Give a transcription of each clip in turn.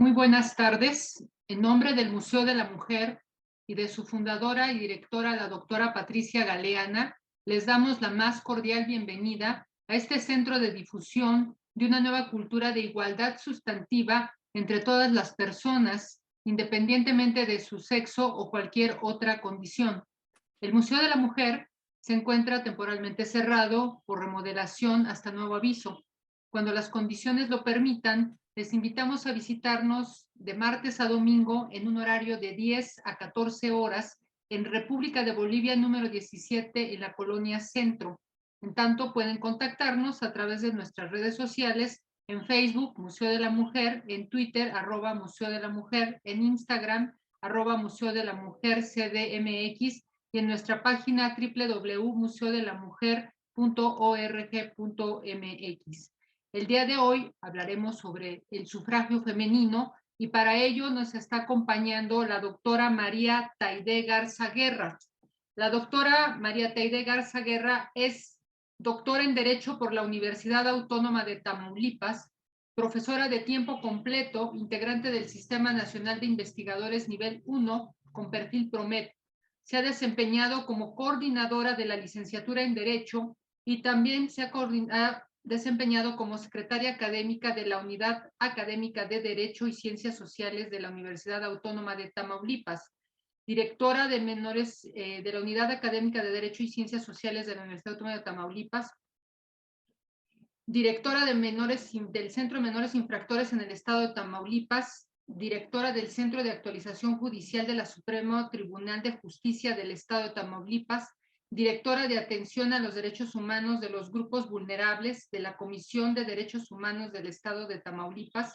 Muy buenas tardes. En nombre del Museo de la Mujer y de su fundadora y directora, la doctora Patricia Galeana, les damos la más cordial bienvenida a este centro de difusión de una nueva cultura de igualdad sustantiva entre todas las personas, independientemente de su sexo o cualquier otra condición. El Museo de la Mujer se encuentra temporalmente cerrado por remodelación hasta nuevo aviso. Cuando las condiciones lo permitan, les invitamos a visitarnos de martes a domingo en un horario de 10 a 14 horas en República de Bolivia número 17 en la Colonia Centro. En tanto, pueden contactarnos a través de nuestras redes sociales en Facebook, Museo de la Mujer, en Twitter, @Museo de la Mujer, en Instagram, @Museo de la Mujer CDMX, y en nuestra página www.museodelamujer.org.mx. El día de hoy hablaremos sobre el sufragio femenino y para ello nos está acompañando la doctora María Taide Garza Guerra. La doctora María Taide Garza Guerra es doctora en Derecho por la Universidad Autónoma de Tamaulipas, profesora de tiempo completo, integrante del Sistema Nacional de Investigadores Nivel 1 con perfil PROMET. Se ha desempeñado como coordinadora de la licenciatura en Derecho y también se ha desempeñado como secretaria académica de la Unidad Académica de Derecho y Ciencias Sociales de la Universidad Autónoma de Tamaulipas, directora de menores de la Unidad Académica de Derecho y Ciencias Sociales de la Universidad Autónoma de Tamaulipas, directora de menores del Centro de Menores Infractores en el Estado de Tamaulipas, directora del Centro de Actualización Judicial de la Supremo Tribunal de Justicia del Estado de Tamaulipas, directora de Atención a los Derechos Humanos de los Grupos Vulnerables de la Comisión de Derechos Humanos del Estado de Tamaulipas,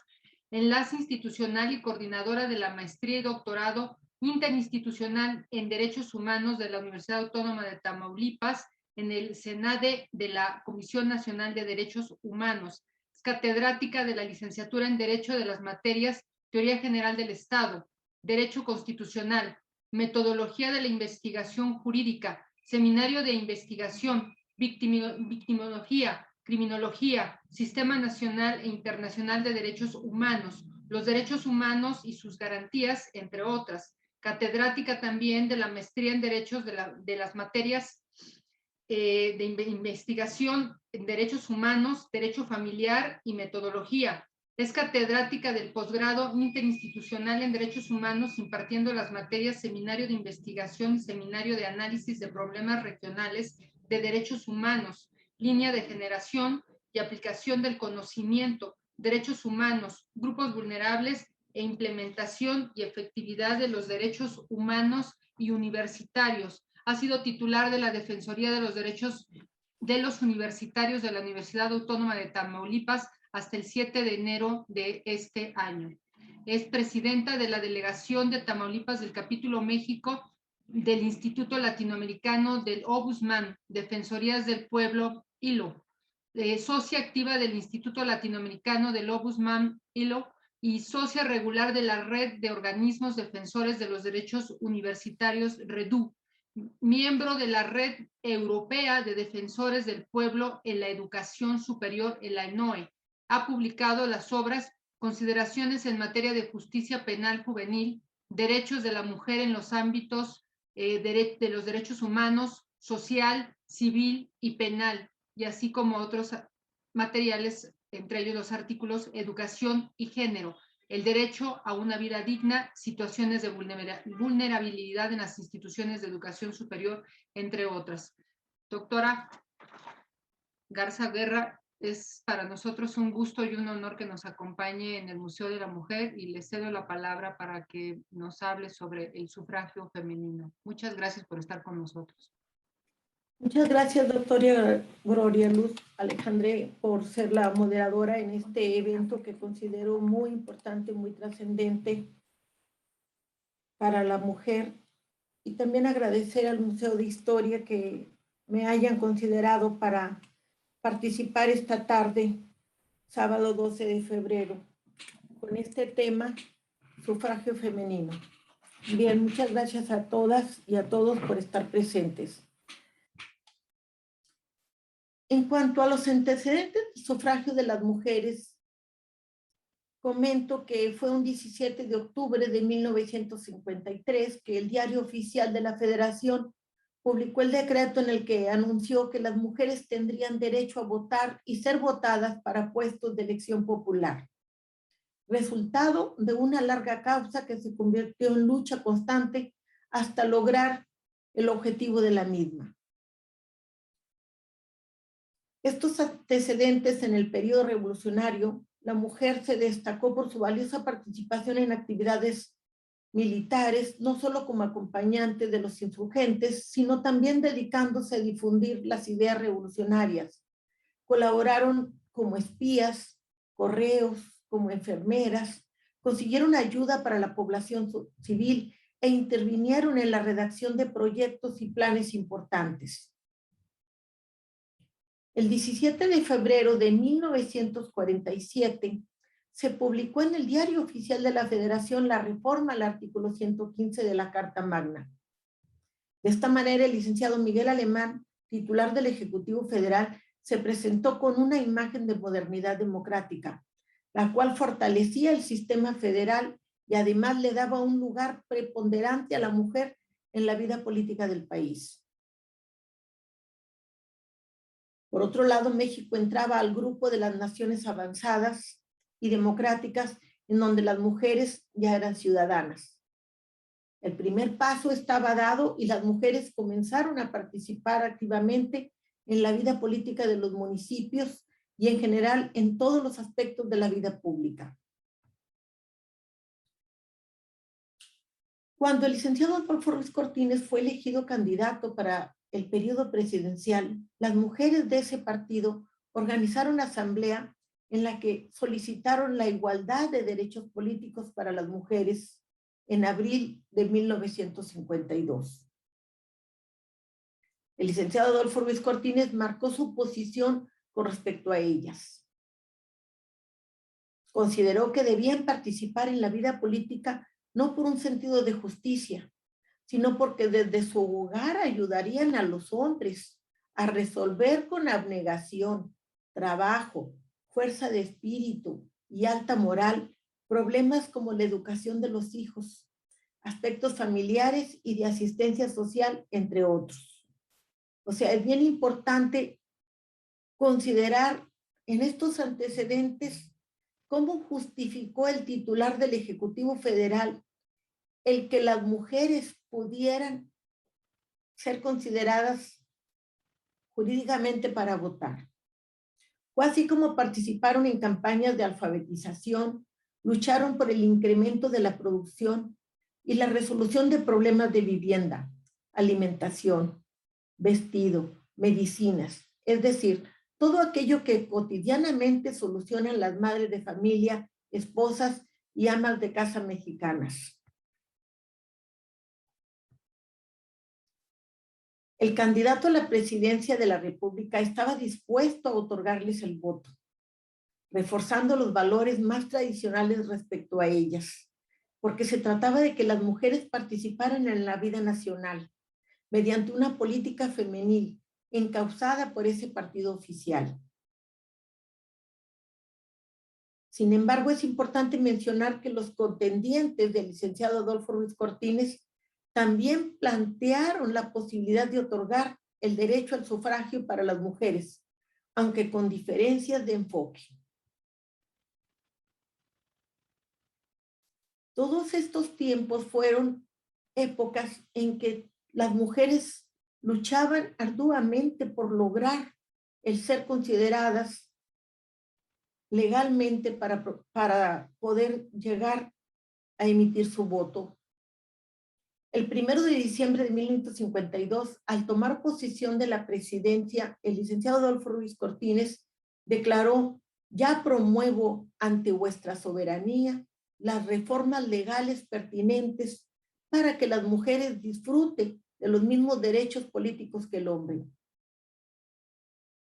enlace institucional y coordinadora de la Maestría y Doctorado Interinstitucional en Derechos Humanos de la Universidad Autónoma de Tamaulipas, en el SENADE de la Comisión Nacional de Derechos Humanos. Es catedrática de la licenciatura en Derecho de las materias Teoría General del Estado, Derecho Constitucional, Metodología de la Investigación Jurídica, Seminario de Investigación, Victimología, Criminología, Sistema Nacional e Internacional de Derechos Humanos, los derechos humanos y sus garantías, entre otras. Catedrática también de la Maestría en Derechos de las materias de investigación en derechos humanos, derecho familiar y metodología. Es catedrática del posgrado interinstitucional en derechos humanos, impartiendo las materias Seminario de Investigación y Seminario de Análisis de Problemas Regionales de Derechos Humanos, Línea de Generación y Aplicación del Conocimiento, Derechos Humanos, Grupos Vulnerables e Implementación y Efectividad de los Derechos Humanos y Universitarios. Ha sido titular de la Defensoría de los Derechos de los Universitarios de la Universidad Autónoma de Tamaulipas hasta el 7 de enero de este año. Es presidenta de la Delegación de Tamaulipas del Capítulo México del Instituto Latinoamericano del Ombudsman, Defensorías del Pueblo, ILO. Socia activa del Instituto Latinoamericano del Ombudsman, ILO, y socia regular de la Red de Organismos Defensores de los Derechos Universitarios, REDU, miembro de la Red Europea de Defensores del Pueblo en la Educación Superior, en la ENOE. Ha publicado las obras Consideraciones en materia de justicia penal juvenil, derechos de la mujer en los ámbitos de los derechos humanos, social, civil y penal, y así como otros materiales, entre ellos los artículos Educación y Género, el derecho a una vida digna, situaciones de vulnerabilidad en las instituciones de educación superior, entre otras. Doctora Garza Guerra, es para nosotros un gusto y un honor que nos acompañe en el Museo de la Mujer y le cedo la palabra para que nos hable sobre el sufragio femenino. Muchas gracias por estar con nosotros. Muchas gracias, doctora Gloria Luz Alejandre, por ser la moderadora en este evento que considero muy importante, muy trascendente para la mujer. Y también agradecer al Museo de Historia que me hayan considerado para participar esta tarde, sábado 12 de febrero, con este tema, sufragio femenino. Bien, muchas gracias a todas y a todos por estar presentes. En cuanto a los antecedentes del sufragio de las mujeres, comento que fue un 17 de octubre de 1953 que el Diario Oficial de la Federación publicó el decreto en el que anunció que las mujeres tendrían derecho a votar y ser votadas para puestos de elección popular, resultado de una larga causa que se convirtió en lucha constante hasta lograr el objetivo de la misma. Estos antecedentes en el periodo revolucionario, la mujer se destacó por su valiosa participación en actividades militares, no solo como acompañante de los insurgentes, sino también dedicándose a difundir las ideas revolucionarias. Colaboraron como espías, correos, como enfermeras, consiguieron ayuda para la población civil e intervinieron en la redacción de proyectos y planes importantes. El 17 de febrero de 1947 se publicó en el Diario Oficial de la Federación la reforma al artículo 115 de la Carta Magna. De esta manera, el licenciado Miguel Alemán, titular del Ejecutivo Federal, se presentó con una imagen de modernidad democrática, la cual fortalecía el sistema federal y además le daba un lugar preponderante a la mujer en la vida política del país. Por otro lado, México entraba al grupo de las naciones avanzadas y democráticas en donde las mujeres ya eran ciudadanas. El primer paso estaba dado y las mujeres comenzaron a participar activamente en la vida política de los municipios y en general en todos los aspectos de la vida pública. Cuando el licenciado Adolfo Ruiz Cortines fue elegido candidato para el periodo presidencial, las mujeres de ese partido organizaron una asamblea en la que solicitaron la igualdad de derechos políticos para las mujeres en abril de 1952. El licenciado Adolfo Ruiz Cortines marcó su posición con respecto a ellas. Consideró que debían participar en la vida política no por un sentido de justicia, sino porque desde su hogar ayudarían a los hombres a resolver con abnegación, trabajo, fuerza de espíritu y alta moral problemas como la educación de los hijos, aspectos familiares y de asistencia social, entre otros. O sea, es bien importante considerar en estos antecedentes cómo justificó el titular del Ejecutivo Federal el que las mujeres pudieran ser consideradas jurídicamente para votar. Fue así como participaron en campañas de alfabetización, lucharon por el incremento de la producción y la resolución de problemas de vivienda, alimentación, vestido, medicinas, es decir, todo aquello que cotidianamente solucionan las madres de familia, esposas y amas de casa mexicanas. El candidato a la presidencia de la República estaba dispuesto a otorgarles el voto, reforzando los valores más tradicionales respecto a ellas, porque se trataba de que las mujeres participaran en la vida nacional mediante una política femenil encauzada por ese partido oficial. Sin embargo, es importante mencionar que los contendientes del licenciado Adolfo Ruiz Cortines también plantearon la posibilidad de otorgar el derecho al sufragio para las mujeres, aunque con diferencias de enfoque. Todos estos tiempos fueron épocas en que las mujeres luchaban arduamente por lograr el ser consideradas legalmente para poder llegar a emitir su voto. El 1 de diciembre de 1952, al tomar posesión de la presidencia, el licenciado Adolfo Ruiz Cortines declaró: ya promuevo ante vuestra soberanía las reformas legales pertinentes para que las mujeres disfruten de los mismos derechos políticos que el hombre.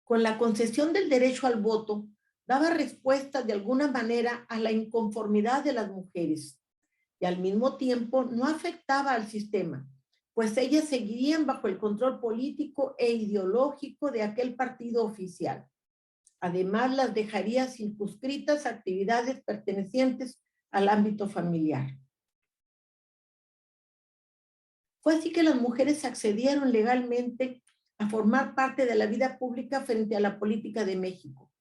Con la concesión del derecho al voto, daba respuesta de alguna manera a la inconformidad de las mujeres y al mismo tiempo no afectaba al sistema, pues ellas seguirían bajo el control político e ideológico de aquel partido oficial. Además, las dejaría circunscritas a actividades pertenecientes al ámbito familiar. Fue así que las mujeres accedieron legalmente a formar parte de la vida pública frente a la política de México.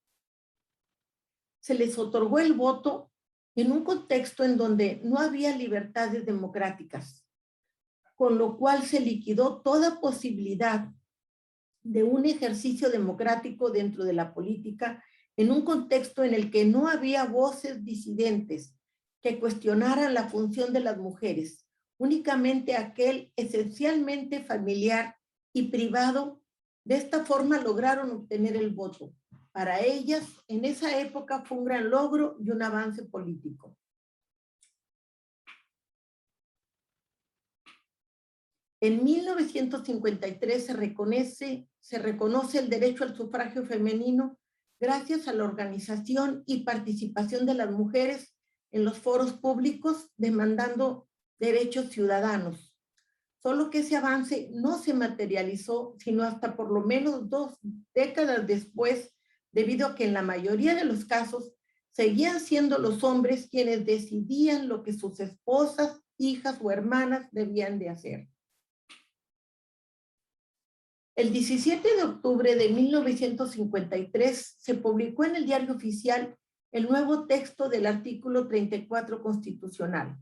Se les otorgó el voto en un contexto en donde no había libertades democráticas, con lo cual se liquidó toda posibilidad de un ejercicio democrático dentro de la política en un contexto en el que no había voces disidentes que cuestionaran la función de las mujeres, únicamente aquel esencialmente familiar y privado. De esta forma lograron obtener el voto. Para ellas, en esa época fue un gran logro y un avance político. En 1953 se reconoce el derecho al sufragio femenino gracias a la organización y participación de las mujeres en los foros públicos demandando derechos ciudadanos. Solo que ese avance no se materializó sino hasta por lo menos 2 décadas después, debido a que en la mayoría de los casos seguían siendo los hombres quienes decidían lo que sus esposas, hijas o hermanas debían de hacer. El 17 de octubre de 1953 se publicó en el Diario Oficial el nuevo texto del artículo 34 constitucional.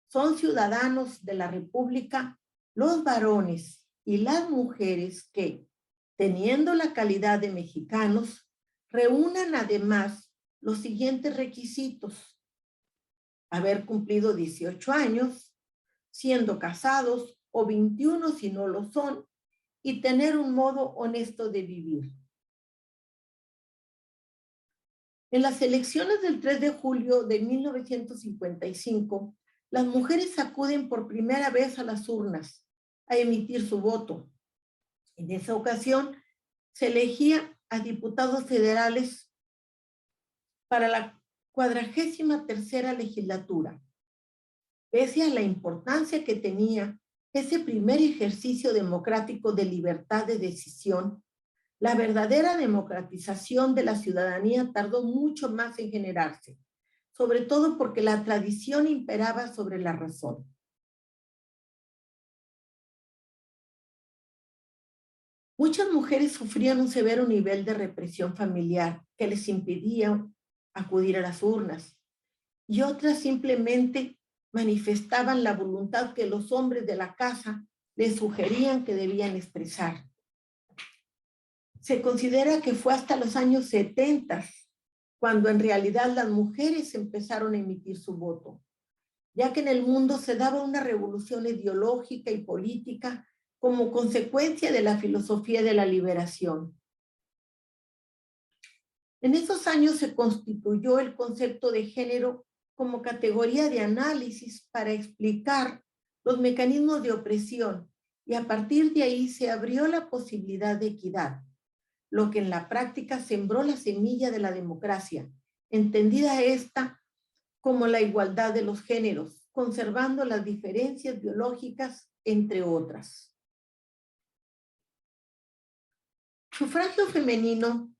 Son ciudadanos de la República los varones y las mujeres que, teniendo la calidad de mexicanos, reúnan además los siguientes requisitos: haber cumplido 18 años, siendo casados, o 21 si no lo son, y tener un modo honesto de vivir. En las elecciones del 3 de julio de 1955, las mujeres acuden por primera vez a las urnas a emitir su voto. En esa ocasión, se elegía a diputados federales para la 43ª legislatura. Pese a la importancia que tenía ese primer ejercicio democrático de libertad de decisión, la verdadera democratización de la ciudadanía tardó mucho más en generarse, sobre todo porque la tradición imperaba sobre la razón. Muchas mujeres sufrían un severo nivel de represión familiar que les impedía acudir a las urnas, y otras simplemente manifestaban la voluntad que los hombres de la casa les sugerían que debían expresar. Se considera que fue hasta los años 70 cuando en realidad las mujeres empezaron a emitir su voto, ya que en el mundo se daba una revolución ideológica y política como consecuencia de la filosofía de la liberación. En esos años se constituyó el concepto de género como categoría de análisis para explicar los mecanismos de opresión, y a partir de ahí se abrió la posibilidad de equidad, lo que en la práctica sembró la semilla de la democracia, entendida esta como la igualdad de los géneros, conservando las diferencias biológicas, entre otras. Sufragio femenino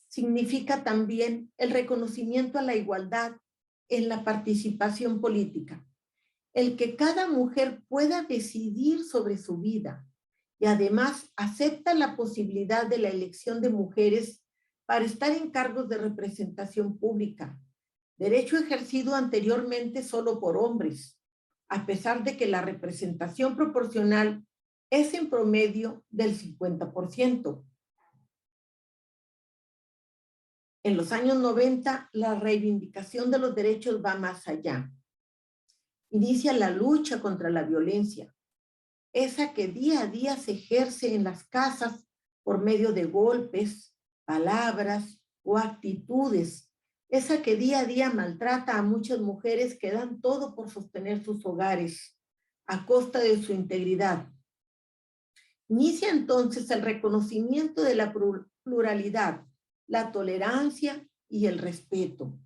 significa también el reconocimiento a la igualdad en la participación política, el que cada mujer pueda decidir sobre su vida, y además acepta la posibilidad de la elección de mujeres para estar en cargos de representación pública, derecho ejercido anteriormente solo por hombres, a pesar de que la representación proporcional es en promedio del 50%. En los años 90, la reivindicación de los derechos va más allá. Inicia la lucha contra la violencia, esa que día a día se ejerce en las casas por medio de golpes, palabras o actitudes, esa que día a día maltrata a muchas mujeres que dan todo por sostener sus hogares a costa de su integridad. Inicia entonces el reconocimiento de la pluralidad, la tolerancia y el respeto.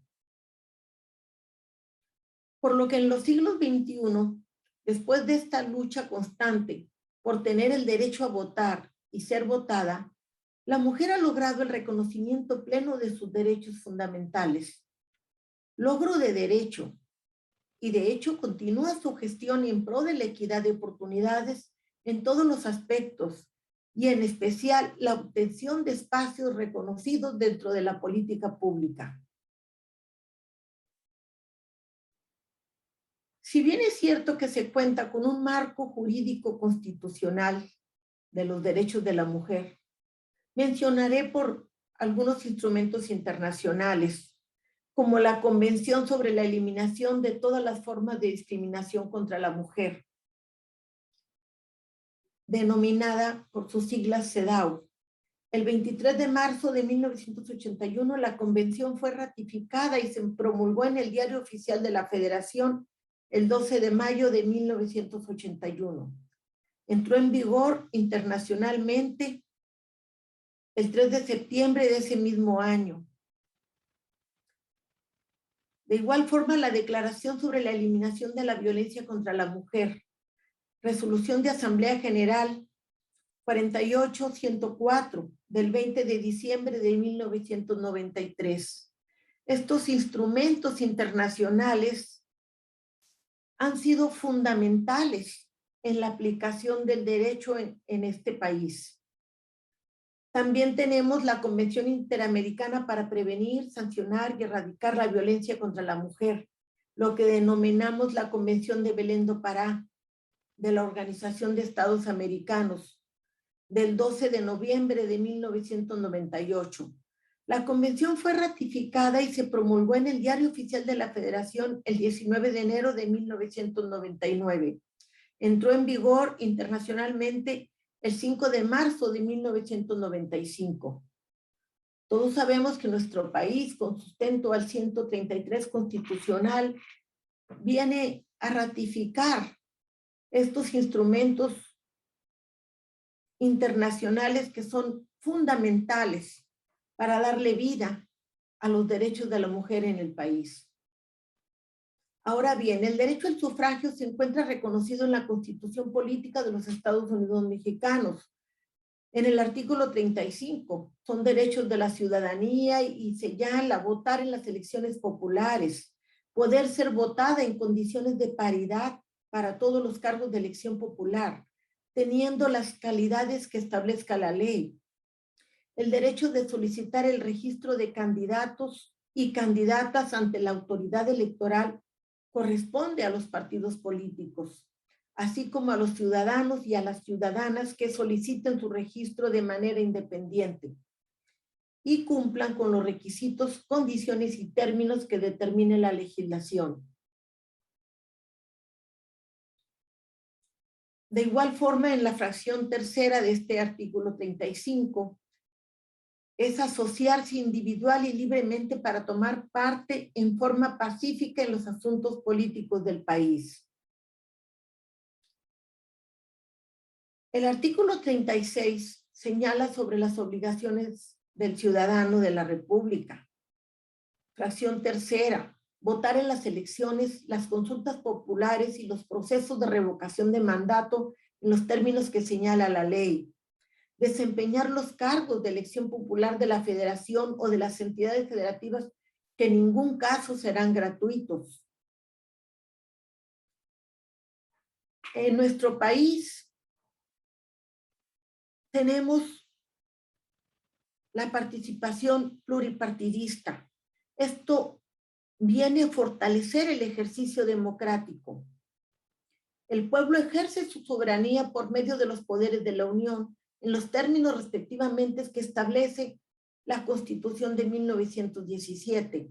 Por lo que en los siglos XXI, después de esta lucha constante por tener el derecho a votar y ser votada, la mujer ha logrado el reconocimiento pleno de sus derechos fundamentales. Logro de derecho, y de hecho continúa su gestión en pro de la equidad de oportunidades en todos los aspectos, y en especial la obtención de espacios reconocidos dentro de la política pública. Si bien es cierto que se cuenta con un marco jurídico constitucional de los derechos de la mujer, mencionaré por algunos instrumentos internacionales, como la Convención sobre la Eliminación de todas las formas de discriminación contra la mujer, denominada por sus siglas CEDAW. El 23 de marzo de 1981, la convención fue ratificada y se promulgó en el Diario Oficial de la Federación el 12 de mayo de 1981. Entró en vigor internacionalmente el 3 de septiembre de ese mismo año. De igual forma, la Declaración sobre la Eliminación de la Violencia contra la Mujer, Resolución de Asamblea General 48-104 del 20 de diciembre de 1993. Estos instrumentos internacionales han sido fundamentales en la aplicación del derecho en este país. También tenemos la Convención Interamericana para Prevenir, Sancionar y Erradicar la Violencia contra la Mujer, lo que denominamos la Convención de Belén do Pará, de la Organización de Estados Americanos, del 12 de noviembre de 1998. La convención fue ratificada y se promulgó en el Diario Oficial de la Federación el 19 de enero de 1999. Entró en vigor internacionalmente el 5 de marzo de 1995. Todos sabemos que nuestro país, con sustento al 133 constitucional, viene a ratificar estos instrumentos internacionales que son fundamentales para darle vida a los derechos de la mujer en el país. Ahora bien, el derecho al sufragio se encuentra reconocido en la Constitución Política de los Estados Unidos Mexicanos. En el artículo 35, son derechos de la ciudadanía y señala votar en las elecciones populares, poder ser votada en condiciones de paridad para todos los cargos de elección popular, teniendo las calidades que establezca la ley. El derecho de solicitar el registro de candidatos y candidatas ante la autoridad electoral corresponde a los partidos políticos, así como a los ciudadanos y a las ciudadanas que soliciten su registro de manera independiente y cumplan con los requisitos, condiciones y términos que determine la legislación. De igual forma, en la fracción tercera de este artículo 35, es asociarse individual y libremente para tomar parte en forma pacífica en los asuntos políticos del país. El artículo 36 señala sobre las obligaciones del ciudadano de la República. Fracción tercera, votar en las elecciones, las consultas populares y los procesos de revocación de mandato en los términos que señala la ley. Desempeñar los cargos de elección popular de la federación o de las entidades federativas que en ningún caso serán gratuitos. En nuestro país tenemos la participación pluripartidista. Esto viene a fortalecer el ejercicio democrático. El pueblo ejerce su soberanía por medio de los poderes de la Unión, en los términos respectivamente que establece la Constitución de 1917.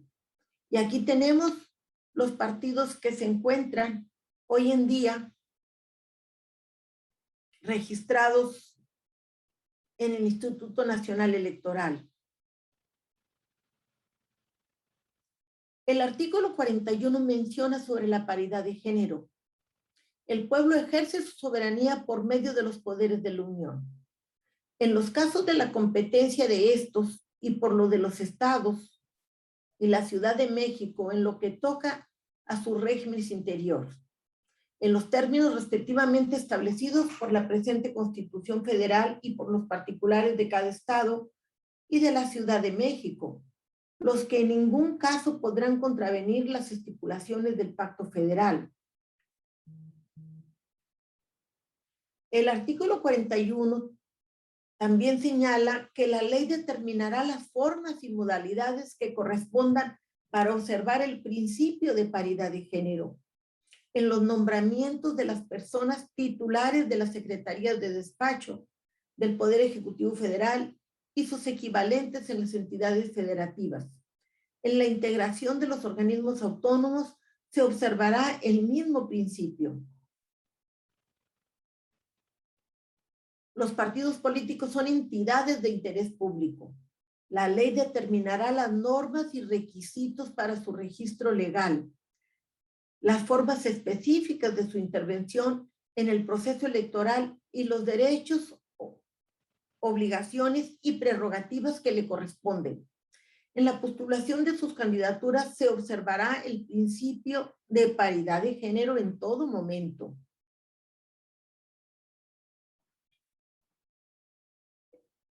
Y aquí tenemos los partidos que se encuentran hoy en día registrados en el Instituto Nacional Electoral. El artículo 41 menciona sobre la paridad de género. El pueblo ejerce su soberanía por medio de los poderes de la Unión. En los casos de la competencia de estos y por lo de los estados y la Ciudad de México en lo que toca a sus regímenes interiores. en los términos respectivamente establecidos por la presente Constitución Federal y por los particulares de cada estado y de la Ciudad de México, los que en ningún caso podrán contravenir las estipulaciones del Pacto Federal. El artículo 41 también señala que la ley determinará las formas y modalidades que correspondan para observar el principio de paridad de género en los nombramientos de las personas titulares de las secretarías de despacho del Poder Ejecutivo Federal y sus equivalentes en las entidades federativas. En la integración de los organismos autónomos se observará el mismo principio. Los partidos políticos son entidades de interés público. La ley determinará las normas y requisitos para su registro legal, las formas específicas de su intervención en el proceso electoral y los derechos, obligaciones y prerrogativas que le corresponden. En la postulación de sus candidaturas se observará el principio de paridad de género en todo momento.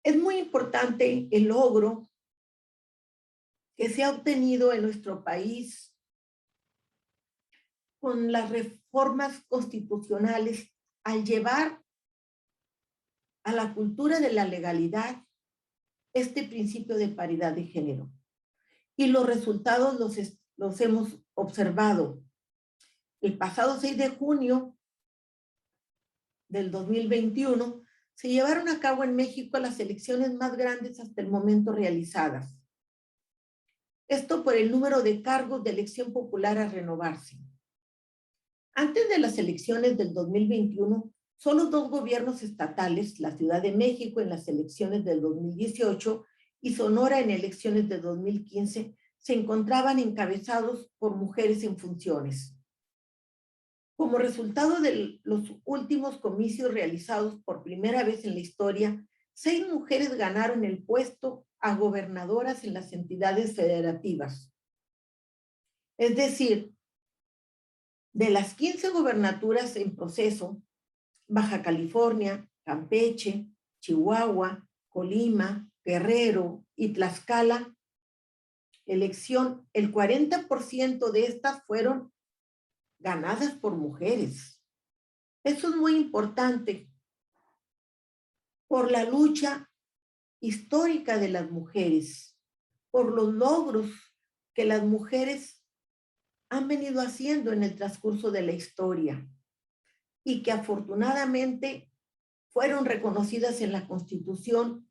Es muy importante el logro que se ha obtenido en nuestro país con las reformas constitucionales al llevar a la cultura de la legalidad este principio de paridad de género. Y los resultados los hemos observado. El pasado 6 de junio del 2021 se llevaron a cabo en México las elecciones más grandes hasta el momento realizadas. Esto por el número de cargos de elección popular a renovarse. Antes de las elecciones del 2021, solo 2 gobiernos estatales, la Ciudad de México en las elecciones del 2018 y Sonora en elecciones de 2015, se encontraban encabezados por mujeres en funciones. Como resultado de los últimos comicios realizados por primera vez en la historia, 6 mujeres ganaron el puesto a gobernadoras en las entidades federativas. Es decir, de las 15 gobernaturas en proceso, Baja California, Campeche, Chihuahua, Colima, Guerrero y Tlaxcala, el 40% de estas fueron ganadas por mujeres. Eso es muy importante por la lucha histórica de las mujeres, por los logros que las mujeres han venido haciendo en el transcurso de la historia y que afortunadamente fueron reconocidas en la Constitución.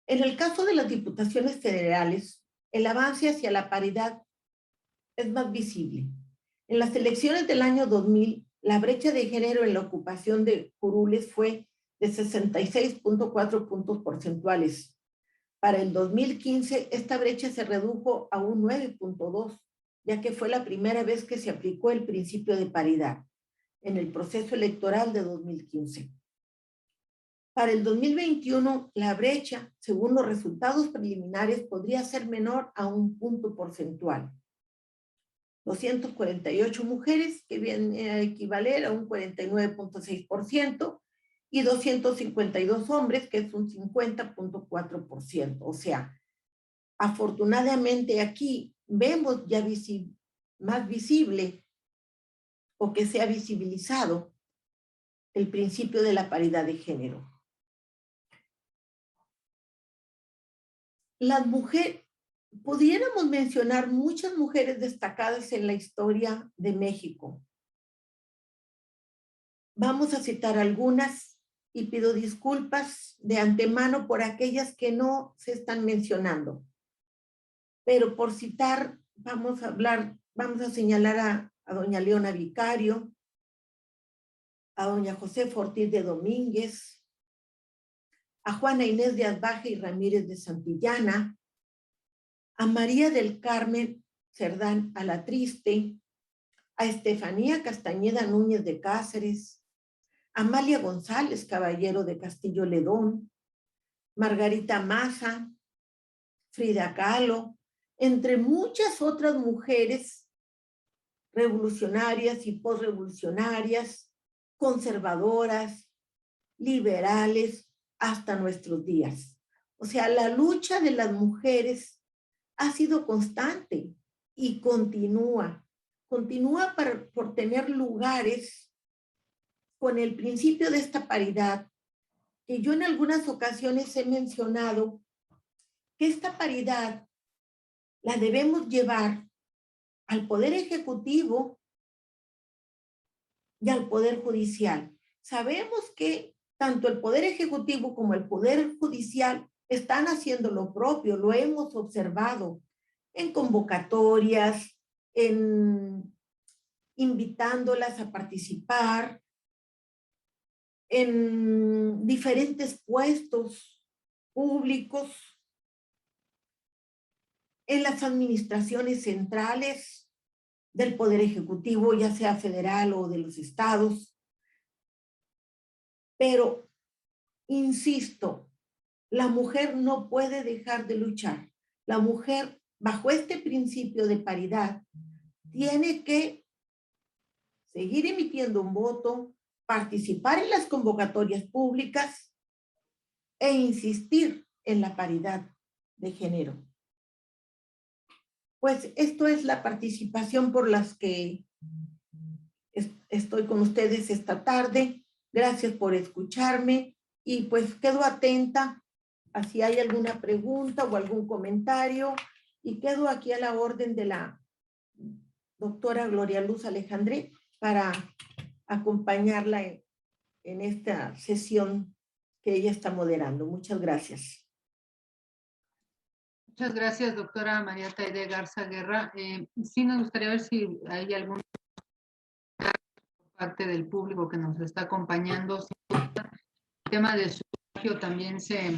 En el caso de las diputaciones federales, el avance hacia la paridad es más visible. En las elecciones del año 2000, la brecha de género en la ocupación de curules fue de 66.4 puntos porcentuales. Para el 2015, esta brecha se redujo a un 9.2, ya que fue la primera vez que se aplicó el principio de paridad en el proceso electoral de 2015. Para el 2021, la brecha, según los resultados preliminares, podría ser menor a 1 punto porcentual. 248 mujeres, que viene a equivaler a un 49.6%, y 252 hombres, que es un 50.4%. O sea, afortunadamente aquí vemos ya más visible o que se ha visibilizado el principio de la paridad de género. Las mujeres, pudiéramos mencionar muchas mujeres destacadas en la historia de México. Vamos a citar algunas y pido disculpas de antemano por aquellas que no se están mencionando. Pero por citar, vamos a señalar a doña Leona Vicario, a doña Josefa Ortiz de Domínguez, a Juana Inés de Asbaje y Ramírez de Santillana, a María del Carmen Cerdán Alatriste, a Estefanía Castañeda Núñez de Cáceres, a Amalia González Caballero de Castillo Ledón, Margarita Maza, Frida Kahlo, entre muchas otras mujeres revolucionarias y posrevolucionarias, conservadoras, liberales, hasta nuestros días. O sea, la lucha de las mujeres ha sido constante y continúa por tener lugares con el principio de esta paridad, que yo en algunas ocasiones he mencionado que esta paridad la debemos llevar al Poder Ejecutivo y al Poder Judicial. Sabemos que tanto el Poder Ejecutivo como el Poder Judicial están haciendo lo propio, lo hemos observado en convocatorias, en invitándolas a participar en diferentes puestos públicos, en las administraciones centrales del Poder Ejecutivo, ya sea federal o de los estados. Pero, insisto, la mujer no puede dejar de luchar. La mujer, bajo este principio de paridad, tiene que seguir emitiendo un voto, participar en las convocatorias públicas e insistir en la paridad de género. Pues esto es la participación por las que estoy con ustedes esta tarde. Gracias por escucharme y pues quedo atenta a si hay alguna pregunta o algún comentario y quedo aquí a la orden de la doctora Gloria Luz Alejandre para acompañarla en esta sesión que ella está moderando. Muchas gracias. Muchas gracias, doctora María Taide Garza Guerra. Sí nos gustaría ver si hay algún parte del público que nos está acompañando. El tema del sufragio también se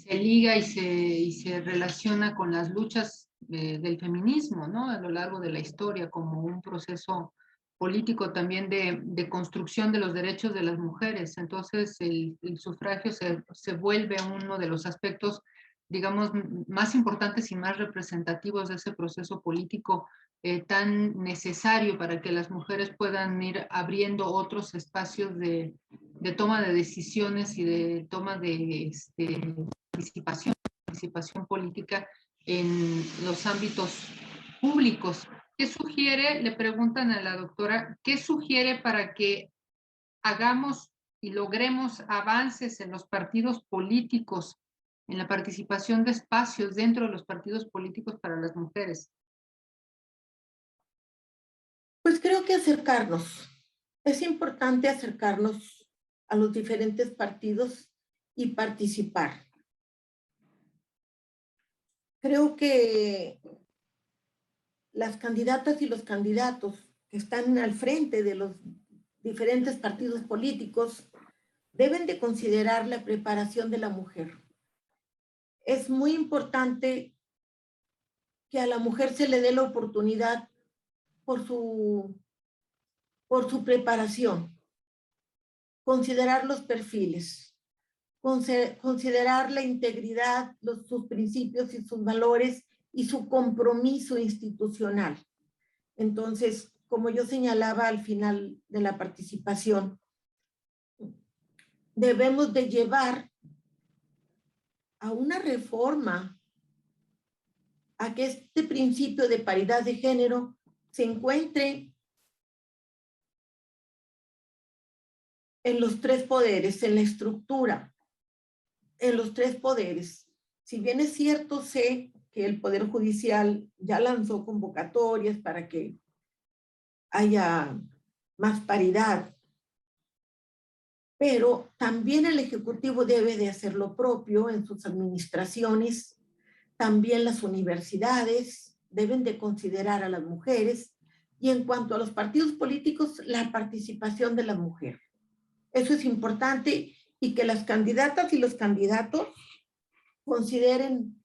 liga y se relaciona con las luchas del feminismo, ¿no? A lo largo de la historia, como un proceso político también de construcción de los derechos de las mujeres. Entonces, el sufragio se vuelve uno de los aspectos, digamos, más importantes y más representativos de ese proceso político tan necesario para que las mujeres puedan ir abriendo otros espacios de toma de decisiones y de toma de participación política en los ámbitos públicos. ¿Qué sugiere? Le preguntan a la doctora, ¿qué sugiere para que hagamos y logremos avances en los partidos políticos, en la participación de espacios dentro de los partidos políticos para las mujeres? Pues creo que acercarnos. Es importante acercarnos a los diferentes partidos y participar. Creo que las candidatas y los candidatos que están al frente de los diferentes partidos políticos deben de considerar la preparación de la mujer. Es muy importante que a la mujer se le dé la oportunidad por su preparación, considerar los perfiles, considerar la integridad, sus principios y sus valores y su compromiso institucional. Entonces, como yo señalaba al final de la participación, debemos de llevar a una reforma a que este principio de paridad de género se encuentre en los tres poderes, en la estructura, en los tres poderes. Si bien es cierto, sé que el Poder Judicial ya lanzó convocatorias para que haya más paridad, pero también el Ejecutivo debe de hacer lo propio en sus administraciones. También las universidades deben de considerar a las mujeres y en cuanto a los partidos políticos, la participación de la mujer. Eso es importante y que las candidatas y los candidatos consideren,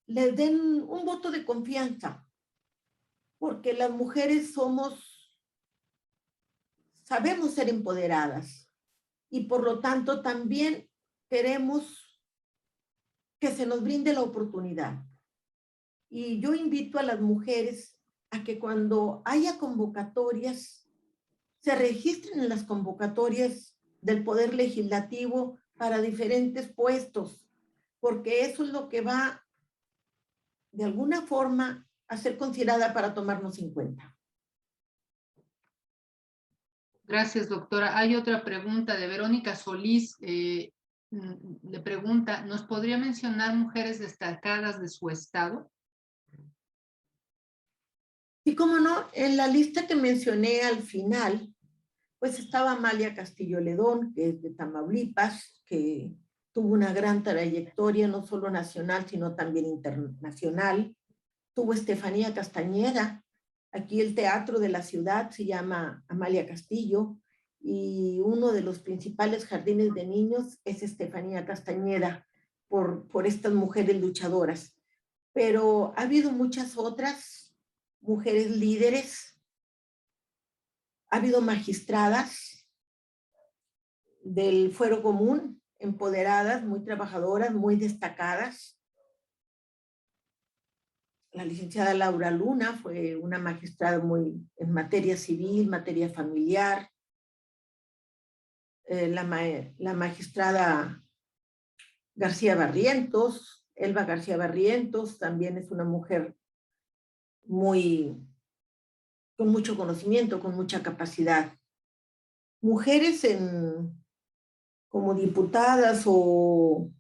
les den un voto de confianza, porque las mujeres sabemos ser empoderadas y por lo tanto también queremos que se nos brinde la oportunidad. Y yo invito a las mujeres a que cuando haya convocatorias, se registren en las convocatorias del Poder Legislativo para diferentes puestos, porque eso es lo que va, de alguna forma, a ser considerada para tomarnos en cuenta. Gracias, doctora. Hay otra pregunta de Verónica Solís. Le pregunta, ¿nos podría mencionar mujeres destacadas de su estado? Y cómo no, en la lista que mencioné al final, pues estaba Amalia Castillo Ledón, que es de Tamaulipas, que tuvo una gran trayectoria, no solo nacional, sino también internacional. Tuvo Estefanía Castañeda, aquí el teatro de la ciudad se llama Amalia Castillo, y uno de los principales jardines de niños es Estefanía Castañeda, por estas mujeres luchadoras. Pero ha habido muchas otras mujeres líderes, ha habido magistradas del fuero común, empoderadas, muy trabajadoras, muy destacadas. La licenciada Laura Luna fue una magistrada muy en materia civil, materia familiar. La magistrada García Barrientos, Elba García Barrientos, también es una mujer con mucho conocimiento, con mucha capacidad. Mujeres como diputadas o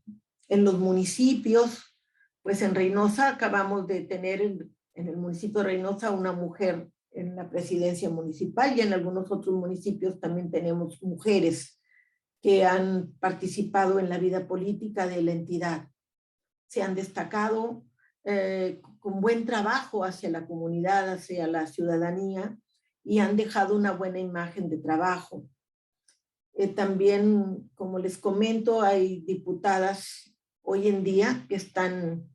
en los municipios, pues en Reynosa acabamos de tener en el municipio de Reynosa una mujer en la presidencia municipal, y en algunos otros municipios también tenemos mujeres que han participado en la vida política de la entidad. Se han destacado con buen trabajo hacia la comunidad, hacia la ciudadanía, y han dejado una buena imagen de trabajo. También, como les comento, hay diputadas hoy en día que están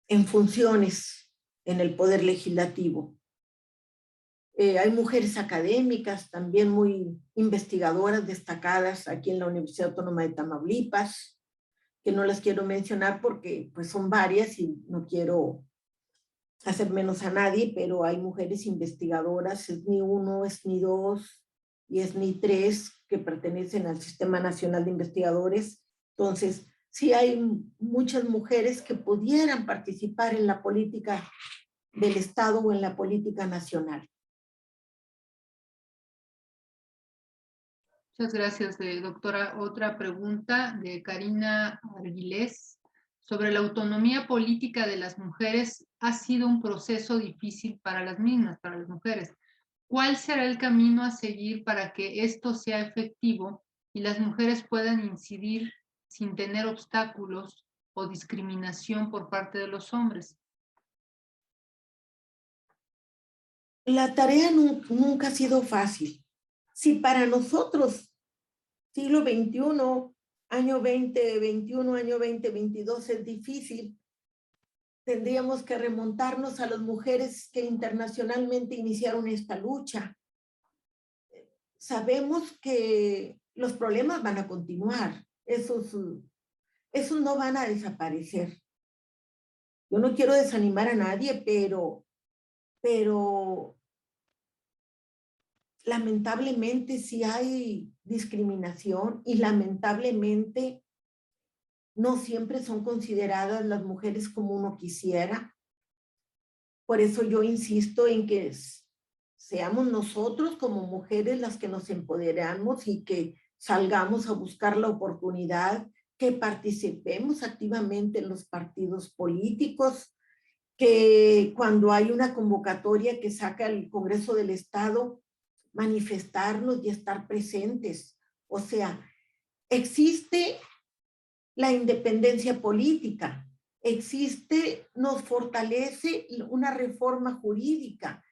en funciones en el Poder Legislativo. Hay mujeres académicas, también muy investigadoras destacadas aquí en la Universidad Autónoma de Tamaulipas, que no las quiero mencionar porque pues son varias y no quiero hacer menos a nadie, pero hay mujeres investigadoras, SNI 1, SNI 2 y SNI 3, que pertenecen al Sistema Nacional de Investigadores. Entonces, sí hay muchas mujeres que pudieran participar en la política del Estado o en la política nacional. Muchas gracias, doctora. Otra pregunta de Karina Arguilés. Sobre la autonomía política de las mujeres, ha sido un proceso difícil para las mismas, para las mujeres. ¿Cuál será el camino a seguir para que esto sea efectivo y las mujeres puedan incidir sin tener obstáculos o discriminación por parte de los hombres? La tarea nunca ha sido fácil. Si para nosotros, siglo XXI, año 2021, año 2022, es difícil, tendríamos que remontarnos a las mujeres que internacionalmente iniciaron esta lucha. Sabemos que los problemas van a continuar, esos no van a desaparecer. Yo no quiero desanimar a nadie, pero lamentablemente sí hay discriminación, y lamentablemente no siempre son consideradas las mujeres como uno quisiera. Por eso yo insisto en que seamos nosotros como mujeres las que nos empoderamos y que salgamos a buscar la oportunidad, que participemos activamente en los partidos políticos, que cuando hay una convocatoria que saca el Congreso del Estado, manifestarnos y estar presentes. O sea, existe la independencia política, nos fortalece una reforma jurídica,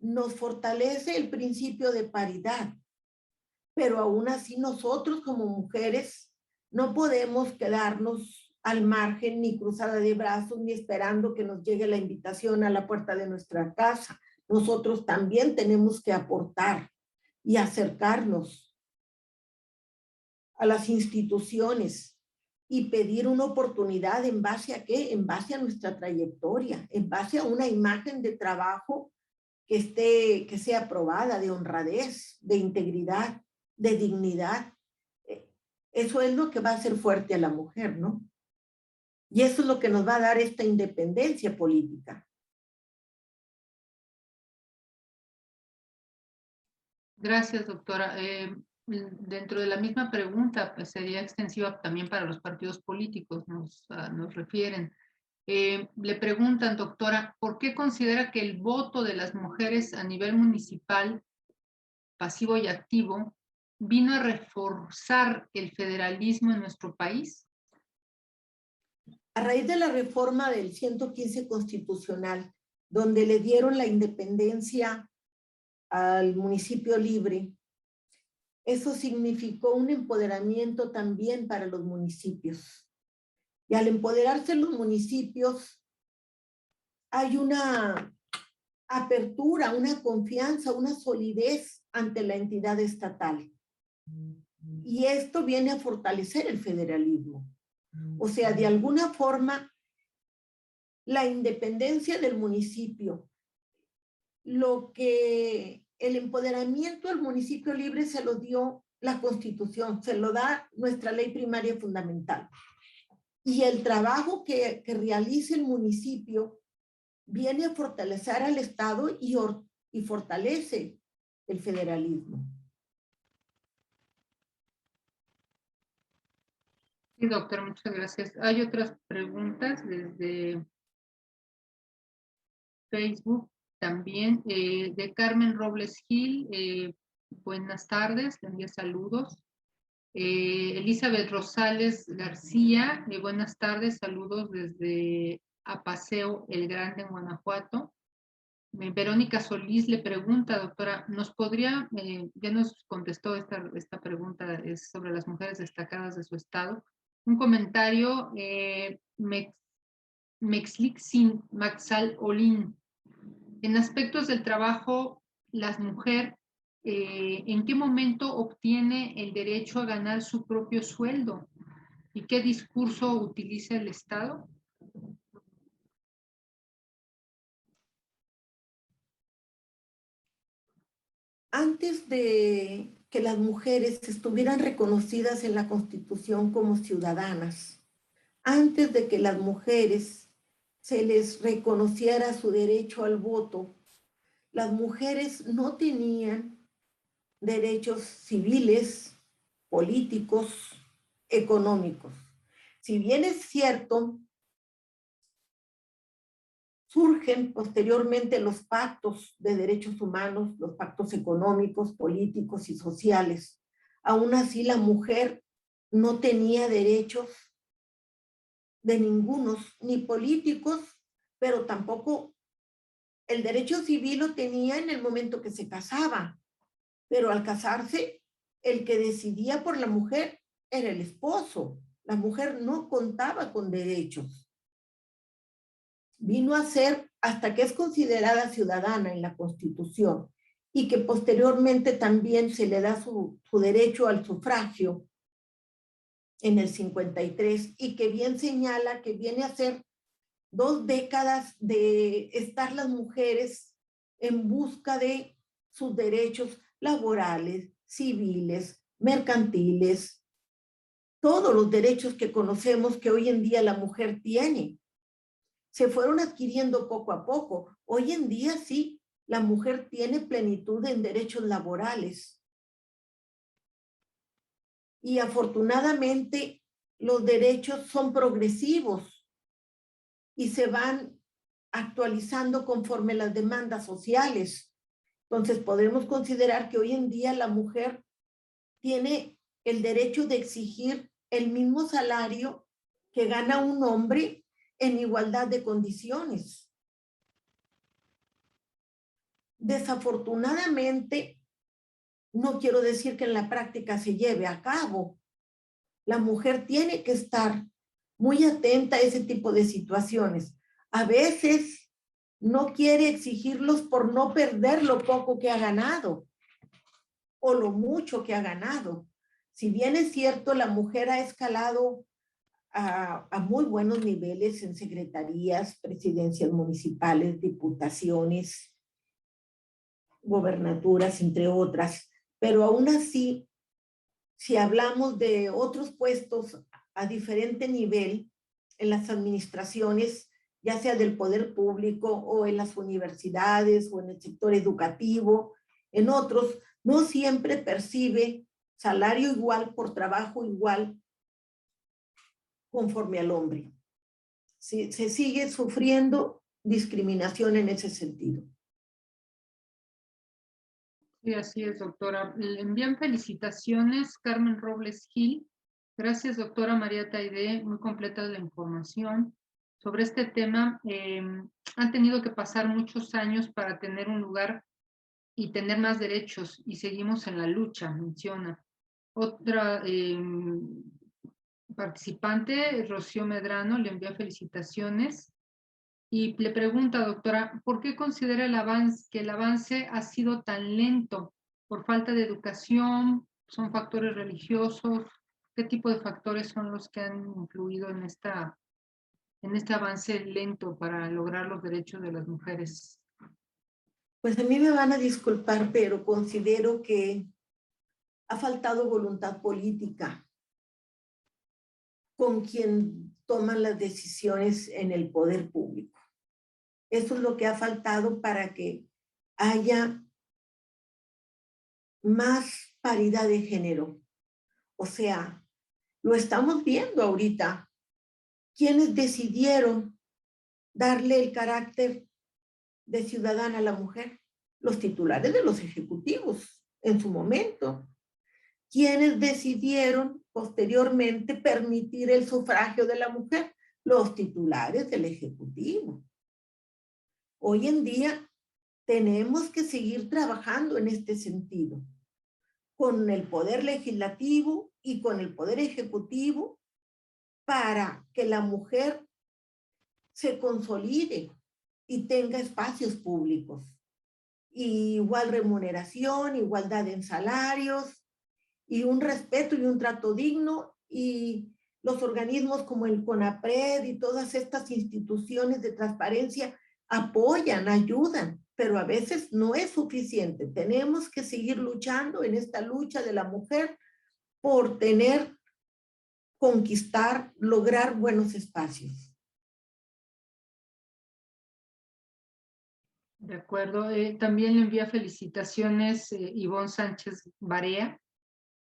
nos fortalece el principio de paridad, pero aún así nosotros como mujeres no podemos quedarnos al margen, ni cruzada de brazos, ni esperando que nos llegue la invitación a la puerta de nuestra casa. Nosotros también tenemos que aportar y acercarnos a las instituciones y pedir una oportunidad en base a qué, en base a nuestra trayectoria, en base a una imagen de trabajo que sea aprobada, de honradez, de integridad, de dignidad. Eso es lo que va a hacer fuerte a la mujer, ¿no? Y eso es lo que nos va a dar esta independencia política. Gracias, doctora. Dentro de la misma pregunta, pues sería extensiva también para los partidos políticos, nos refieren. Le preguntan, doctora, ¿por qué considera que el voto de las mujeres a nivel municipal, pasivo y activo, vino a reforzar el federalismo en nuestro país? A raíz de la reforma del 115 constitucional, donde le dieron la independencia al municipio libre, eso significó un empoderamiento también para los municipios. Y al empoderarse los municipios, hay una apertura, una confianza, una solidez ante la entidad estatal. Y esto viene a fortalecer el federalismo. O sea, de alguna forma, la independencia del municipio, lo que el empoderamiento al municipio libre se lo dio la Constitución, se lo da nuestra ley primaria fundamental. Y el trabajo que realiza el municipio viene a fortalecer al Estado y fortalece el federalismo. Sí, doctor, muchas gracias. Hay otras preguntas desde Facebook también, de Carmen Robles Gil. Buenas tardes, le envío saludos. Elizabeth Rosales García, buenas tardes, saludos desde Apaseo El Grande en Guanajuato. Verónica Solís le pregunta, doctora, ¿nos podría, ya nos contestó esta pregunta, es sobre las mujeres destacadas de su estado, un comentario, Mexlixin Maxal Olin, en aspectos del trabajo, las mujeres, ¿en qué momento obtiene el derecho a ganar su propio sueldo? ¿Y qué discurso utiliza el Estado? Antes de que las mujeres estuvieran reconocidas en la Constitución como ciudadanas, antes de que las mujeres se les reconociera su derecho al voto, las mujeres no tenían derechos civiles, políticos, económicos. Si bien es cierto, surgen posteriormente los pactos de derechos humanos, los pactos económicos, políticos y sociales. Aún así, la mujer no tenía derechos de ningunos, ni políticos, pero tampoco el derecho civil lo tenía en el momento que se casaba. Pero al casarse, el que decidía por la mujer era el esposo. La mujer no contaba con derechos. Vino a ser hasta que es considerada ciudadana en la Constitución y que posteriormente también se le da su derecho al sufragio en el 53 y que bien señala que viene a ser 2 décadas de estar las mujeres en busca de sus derechos laborales, civiles, mercantiles, todos los derechos que conocemos que hoy en día la mujer tiene. Se fueron adquiriendo poco a poco. Hoy en día sí, la mujer tiene plenitud en derechos laborales. Y afortunadamente los derechos son progresivos y se van actualizando conforme las demandas sociales. Entonces podemos considerar que hoy en día la mujer tiene el derecho de exigir el mismo salario que gana un hombre en igualdad de condiciones. Desafortunadamente, no quiero decir que en la práctica se lleve a cabo. La mujer tiene que estar muy atenta a ese tipo de situaciones. A veces no quiere exigirlos por no perder lo poco que ha ganado o lo mucho que ha ganado. Si bien es cierto, la mujer ha escalado a muy buenos niveles en secretarías, presidencias municipales, diputaciones, gobernaturas, entre otras. Pero aún así, si hablamos de otros puestos a diferente nivel en las administraciones, ya sea del poder público o en las universidades o en el sector educativo, en otros, no siempre percibe salario igual por trabajo igual conforme al hombre. Se sigue sufriendo discriminación en ese sentido. Sí, así es, doctora. Le envían felicitaciones, Carmen Robles Gil. Gracias, doctora María Taide, muy completa la información. Sobre este tema, han tenido que pasar muchos años para tener un lugar y tener más derechos, y seguimos en la lucha, menciona. Otra participante, Rocío Medrano, le envía felicitaciones. Y le pregunta, doctora, ¿por qué considera que el avance ha sido tan lento? ¿Por falta de educación? ¿Son factores religiosos? ¿Qué tipo de factores son los que han influido en este avance lento para lograr los derechos de las mujeres? Pues a mí me van a disculpar, pero considero que ha faltado voluntad política con quien toman las decisiones en el poder público. Eso es lo que ha faltado para que haya más paridad de género. O sea, lo estamos viendo ahorita. ¿Quiénes decidieron darle el carácter de ciudadana a la mujer? Los titulares de los ejecutivos en su momento. ¿Quiénes decidieron posteriormente permitir el sufragio de la mujer? Los titulares del ejecutivo. Hoy en día tenemos que seguir trabajando en este sentido, con el poder legislativo y con el poder ejecutivo, para que la mujer se consolide y tenga espacios públicos. Y igual remuneración, igualdad en salarios, y un respeto y un trato digno, y los organismos como el CONAPRED y todas estas instituciones de transparencia apoyan, ayudan, pero a veces no es suficiente. Tenemos que seguir luchando en esta lucha de la mujer por conquistar, lograr buenos espacios. De acuerdo. También le envía felicitaciones Ivonne Sánchez Barea.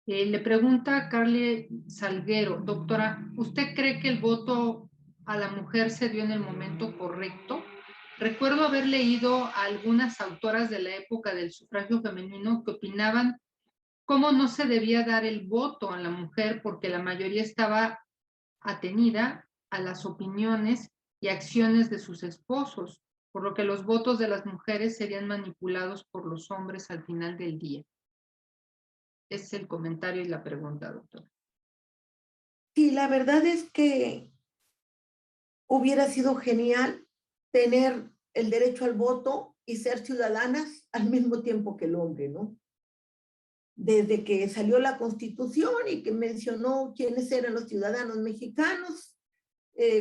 Le pregunta a Carly Salguero, doctora, ¿usted cree que el voto a la mujer se dio en el momento correcto? Recuerdo haber leído a algunas autoras de la época del sufragio femenino que opinaban cómo no se debía dar el voto a la mujer porque la mayoría estaba atenida a las opiniones y acciones de sus esposos, por lo que los votos de las mujeres serían manipulados por los hombres al final del día. Ese es el comentario y la pregunta, doctora. Sí, la verdad es que hubiera sido genial tener el derecho al voto y ser ciudadanas al mismo tiempo que el hombre, ¿no? Desde que salió la Constitución y que mencionó quiénes eran los ciudadanos mexicanos,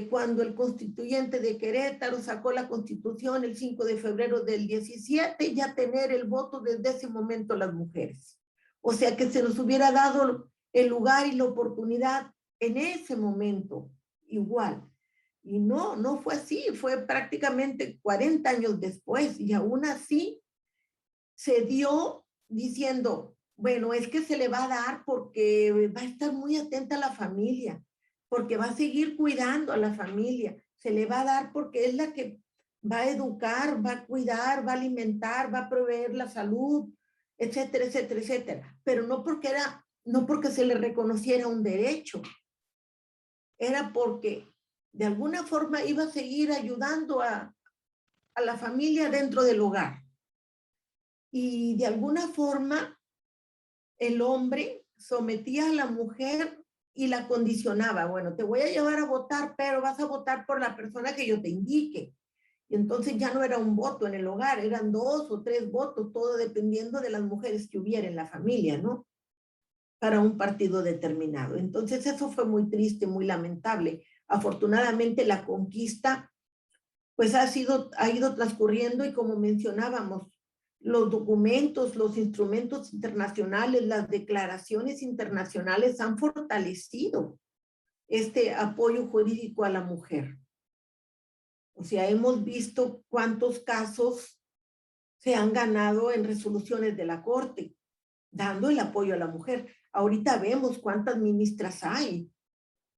cuando el constituyente de Querétaro sacó la Constitución el 5 de febrero del 17, ya tener el voto desde ese momento las mujeres. O sea, que se nos hubiera dado el lugar y la oportunidad en ese momento, igual. Y no fue así, fue prácticamente 40 años después, y aún así se dio diciendo, bueno, es que se le va a dar porque va a estar muy atenta a la familia, porque va a seguir cuidando a la familia, se le va a dar porque es la que va a educar, va a cuidar, va a alimentar, va a proveer la salud, etcétera, etcétera, etcétera. Pero no porque se le reconociera un derecho, era porque de alguna forma iba a seguir ayudando a la familia dentro del hogar. Y de alguna forma el hombre sometía a la mujer y la condicionaba. Bueno, te voy a llevar a votar, pero vas a votar por la persona que yo te indique. Y entonces ya no era un voto en el hogar, eran 2 o 3 votos, todo dependiendo de las mujeres que hubiera en la familia, ¿no? para un partido determinado. Entonces eso fue muy triste, muy lamentable. Afortunadamente la conquista pues ha ido transcurriendo y como mencionábamos, los documentos, los instrumentos internacionales, las declaraciones internacionales han fortalecido este apoyo jurídico a la mujer. O sea, hemos visto cuántos casos se han ganado en resoluciones de la Corte, dando el apoyo a la mujer. Ahorita vemos cuántas ministras hay,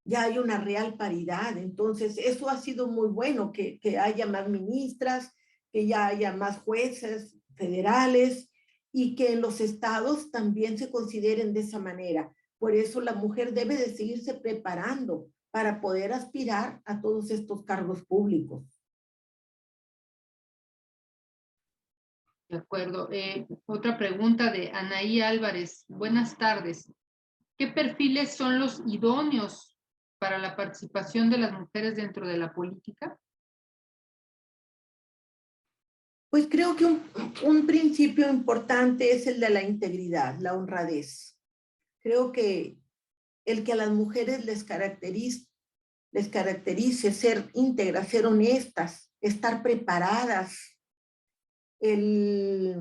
ya hay una real paridad, entonces eso ha sido muy bueno, que haya más ministras, que ya haya más jueces federales y que en los estados también se consideren de esa manera. Por eso la mujer debe de seguirse preparando para poder aspirar a todos estos cargos públicos. De acuerdo. Otra pregunta de Anaí Álvarez. Buenas tardes. ¿Qué perfiles son los idóneos para la participación de las mujeres dentro de la política? Pues creo que un principio importante es el de la integridad, la honradez. Creo que el que a las mujeres les caracterice ser íntegras, ser honestas, estar preparadas, de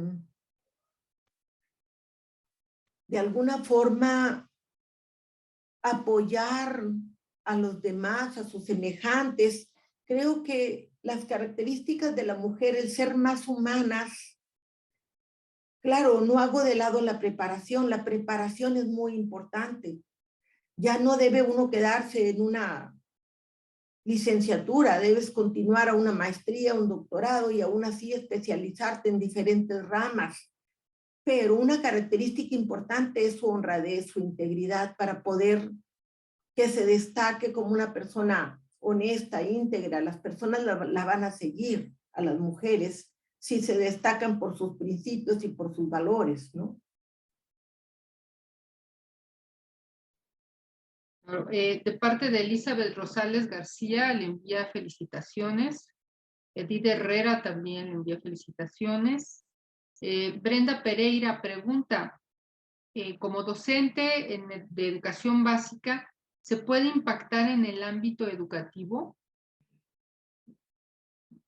alguna forma apoyar a los demás, a sus semejantes. Creo que las características de la mujer, el ser más humanas, claro, no hago de lado la preparación es muy importante. Ya no debe uno quedarse en una licenciatura, debes continuar a una maestría, un doctorado y aún así especializarte en diferentes ramas. Pero una característica importante es su honradez, su integridad para poder que se destaque como una persona honesta, íntegra. Las personas la van a seguir a las mujeres si se destacan por sus principios y por sus valores, ¿no? De parte de Elizabeth Rosales García, le envía felicitaciones. Edith Herrera también le envía felicitaciones. Brenda Pereira pregunta, como docente de educación básica, ¿se puede impactar en el ámbito educativo?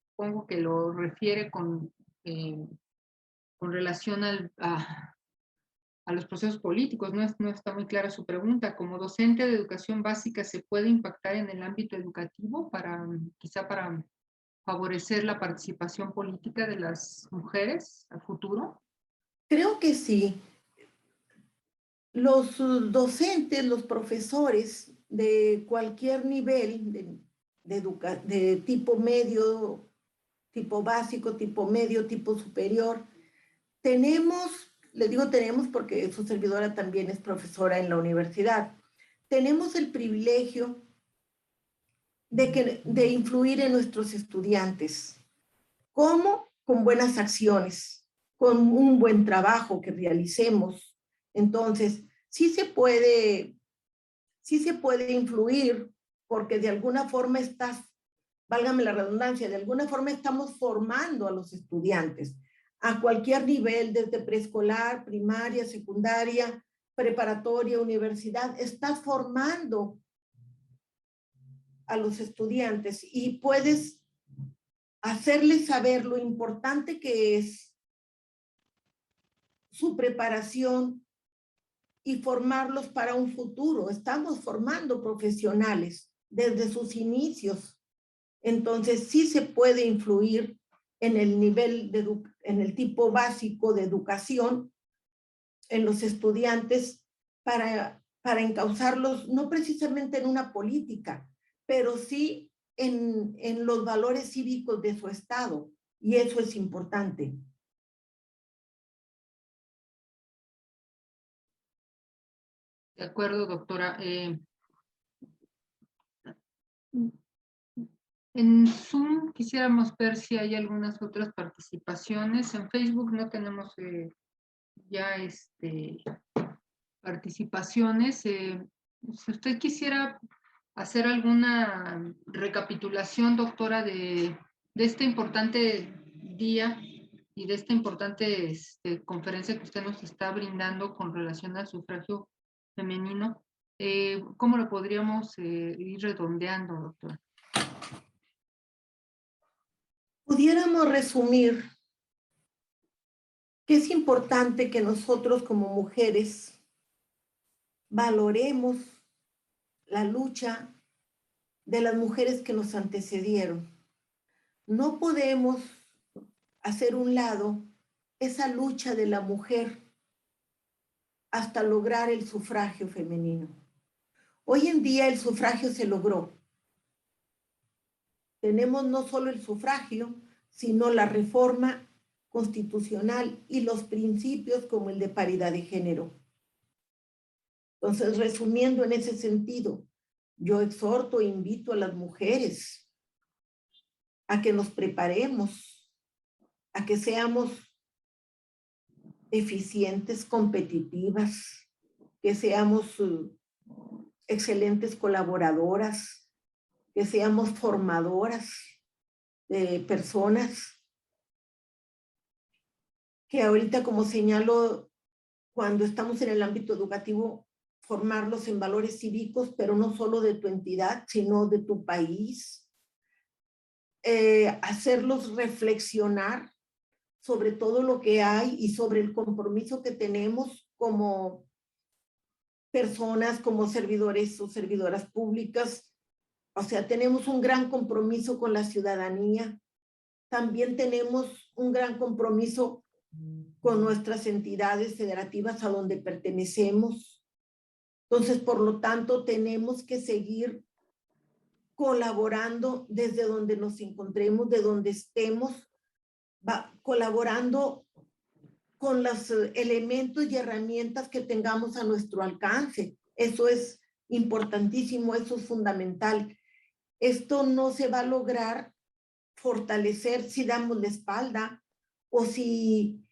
Supongo que lo refiere con relación a los procesos políticos. No está muy clara su pregunta. ¿Como docente de educación básica se puede impactar en el ámbito educativo quizá para favorecer la participación política de las mujeres a futuro? Creo que sí. Los docentes, los profesores de cualquier nivel de tipo medio, tipo básico, tipo medio, tipo superior, le digo tenemos porque su servidora también es profesora en la universidad, tenemos el privilegio de influir en nuestros estudiantes. ¿Cómo? Con buenas acciones, con un buen trabajo que realicemos. Entonces, sí se puede influir porque de alguna forma válgame la redundancia, de alguna forma estamos formando a los estudiantes a cualquier nivel, desde preescolar, primaria, secundaria, preparatoria, universidad, estás formando a los estudiantes y puedes hacerles saber lo importante que es su preparación y formarlos para un futuro. Estamos formando profesionales desde sus inicios. Entonces, sí se puede influir en el nivel, en el tipo básico de educación en los estudiantes para encauzarlos, no precisamente en una política, pero sí en los valores cívicos de su estado. Y eso es importante. De acuerdo, doctora. En Zoom quisiéramos ver si hay algunas otras participaciones. En Facebook no tenemos ya participaciones. Si usted quisiera hacer alguna recapitulación, doctora, de este importante día y de esta importante conferencia que usted nos está brindando con relación al sufragio femenino. ¿Cómo lo podríamos ir redondeando, doctora? Pudiéramos resumir que es importante que nosotros como mujeres valoremos la lucha de las mujeres que nos antecedieron. No podemos hacer un lado esa lucha de la mujer hasta lograr el sufragio femenino. Hoy en día el sufragio se logró. Tenemos no solo el sufragio, sino la reforma constitucional y los principios como el de paridad de género. Entonces, resumiendo en ese sentido, yo exhorto e invito a las mujeres a que nos preparemos, a que seamos eficientes, competitivas, que seamos excelentes colaboradoras, que seamos formadoras de personas, que ahorita, como señalo, cuando estamos en el ámbito educativo, formarlos en valores cívicos, pero no solo de tu entidad, sino de tu país, hacerlos reflexionar sobre todo lo que hay y sobre el compromiso que tenemos como personas, como servidores o servidoras públicas. O sea, tenemos un gran compromiso con la ciudadanía. También tenemos un gran compromiso con nuestras entidades federativas a donde pertenecemos. Entonces, por lo tanto, tenemos que seguir colaborando desde donde nos encontremos, de donde estemos, colaborando con los elementos y herramientas que tengamos a nuestro alcance. Eso es importantísimo, eso es fundamental. Esto no se va a lograr fortalecer si damos la espalda o si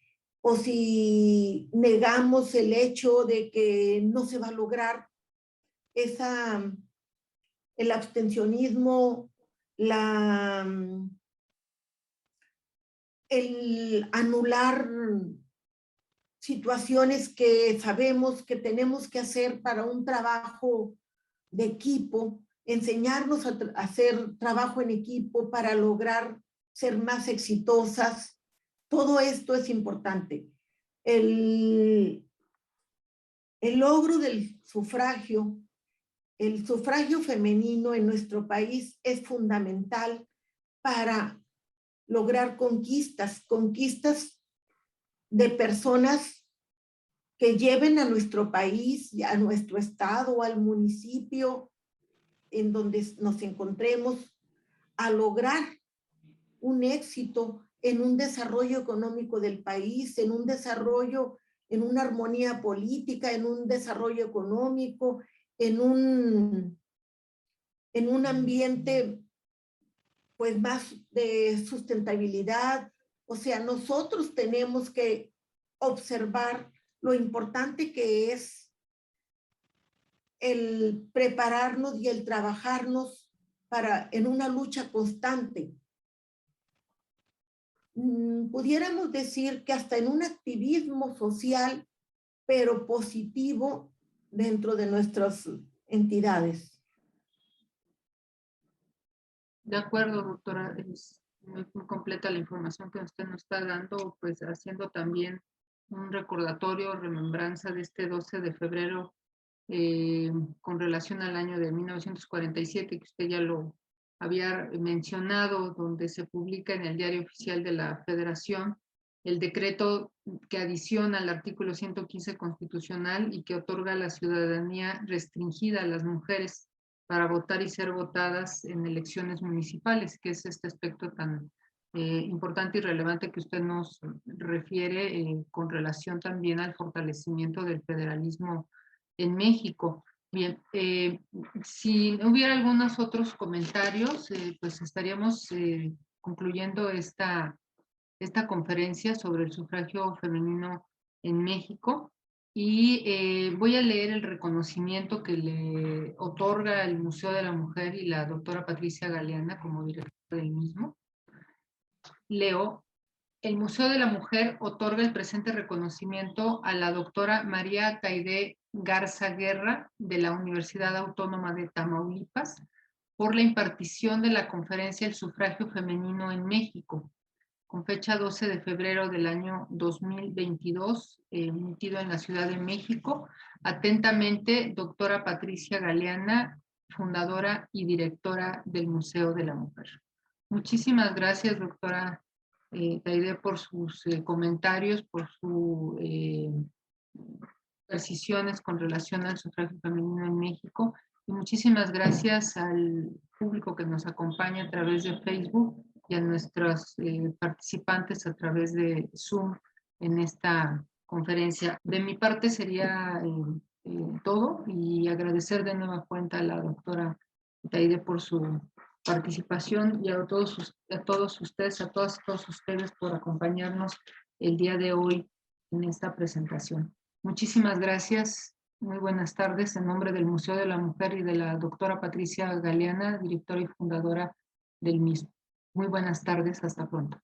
negamos el hecho de que no se va a lograr el abstencionismo, el anular situaciones que sabemos que tenemos que hacer para un trabajo de equipo, enseñarnos a hacer trabajo en equipo para lograr ser más exitosas. Todo esto es importante. El logro del sufragio, el sufragio femenino en nuestro país es fundamental para lograr conquistas de personas que lleven a nuestro país, a nuestro estado, al municipio en donde nos encontremos, a lograr un éxito en un desarrollo económico del país, en un desarrollo, en una armonía política, en un desarrollo económico, en un ambiente pues más de sustentabilidad. O sea, nosotros tenemos que observar lo importante que es el prepararnos y el trabajarnos en una lucha constante. Pudiéramos decir que hasta en un activismo social, pero positivo dentro de nuestras entidades. De acuerdo, doctora. Es muy completa la información que usted nos está dando, pues haciendo también un recordatorio, remembranza de este 12 de febrero con relación al año de 1947, que usted ya lo había mencionado, donde se publica en el Diario Oficial de la Federación el decreto que adiciona al artículo 115 constitucional y que otorga la ciudadanía restringida a las mujeres para votar y ser votadas en elecciones municipales, que es este aspecto tan importante y relevante que usted nos refiere con relación también al fortalecimiento del federalismo en México. Bien, si no hubiera algunos otros comentarios, pues estaríamos concluyendo esta conferencia sobre el sufragio femenino en México. Y voy a leer el reconocimiento que le otorga el Museo de la Mujer y la doctora Patricia Galeana como directora del mismo. Leo: el Museo de la Mujer otorga el presente reconocimiento a la doctora María Taide Garza Guerra de la Universidad Autónoma de Tamaulipas por la impartición de la conferencia El sufragio femenino en México, con fecha 12 de febrero del año 2022, emitido en la Ciudad de México. Atentamente, doctora Patricia Galeana, fundadora y directora del Museo de la Mujer. Muchísimas gracias, doctora Taide, por sus comentarios, por sus precisiones con relación al sufragio femenino en México. Y muchísimas gracias al público que nos acompaña a través de Facebook y a nuestros participantes a través de Zoom en esta conferencia. De mi parte sería todo, y agradecer de nueva cuenta a la doctora Taide por su participación, y a todos ustedes, a todos ustedes por acompañarnos el día de hoy en esta presentación. Muchísimas gracias, muy buenas tardes, en nombre del Museo de la Mujer y de la doctora Patricia Galeana, directora y fundadora del mismo. Muy buenas tardes, hasta pronto.